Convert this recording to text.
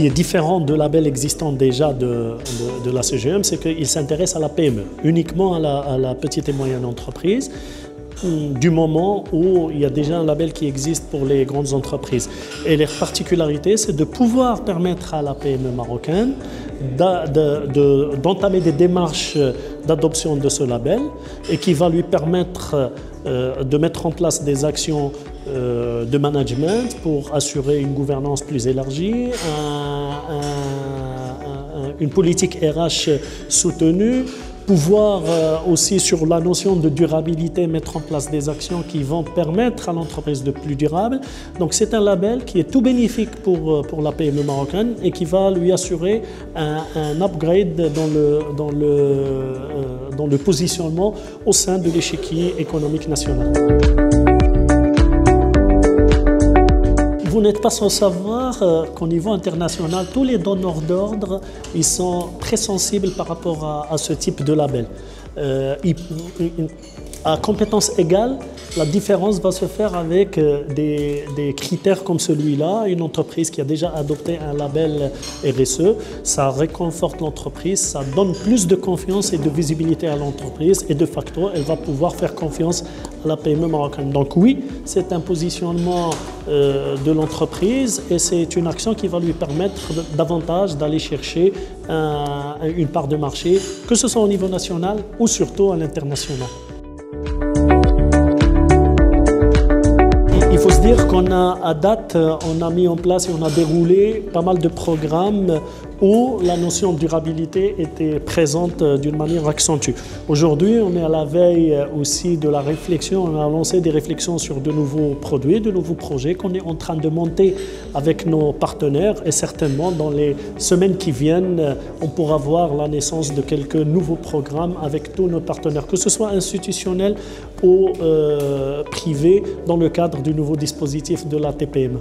qui est différent de label existant déjà de la CGM, c'est qu'il s'intéresse à la PME, uniquement à la petite et moyenne entreprise, du moment où il y a déjà un label qui existe pour les grandes entreprises. Et leur particularité, c'est de pouvoir permettre à la PME marocaine d'entamer des démarches d'adoption de ce label et qui va lui permettre de mettre en place des actions de management pour assurer une gouvernance plus élargie, une politique RH soutenue, pouvoir aussi sur la notion de durabilité mettre en place des actions qui vont permettre à l'entreprise de plus durable. Donc c'est un label qui est tout bénéfique pour la PME marocaine et qui va lui assurer un upgrade dans le positionnement au sein de l'échiquier économique national. Vous n'êtes pas sans savoir qu'au niveau international, tous les donneurs d'ordre, ils sont très sensibles par rapport à ce type de label. À compétence égale, la différence va se faire avec des critères comme celui-là. Une entreprise qui a déjà adopté un label RSE, ça réconforte l'entreprise, ça donne plus de confiance et de visibilité à l'entreprise et de facto, elle va pouvoir faire confiance à la PME marocaine. Donc oui, c'est un positionnement de l'entreprise et c'est une action qui va lui permettre davantage d'aller chercher une part de marché, que ce soit au niveau national ou surtout à l'international. Il faut se dire qu'on a, à date, on a mis en place et on a déroulé pas mal de programmes où la notion de durabilité était présente d'une manière accentuée. Aujourd'hui, on est à la veille aussi de la réflexion, on a lancé des réflexions sur de nouveaux produits, de nouveaux projets qu'on est en train de monter avec nos partenaires et certainement dans les semaines qui viennent, on pourra voir la naissance de quelques nouveaux programmes avec tous nos partenaires, que ce soit institutionnels ou privés dans le cadre du nouveau dispositif de la TPM.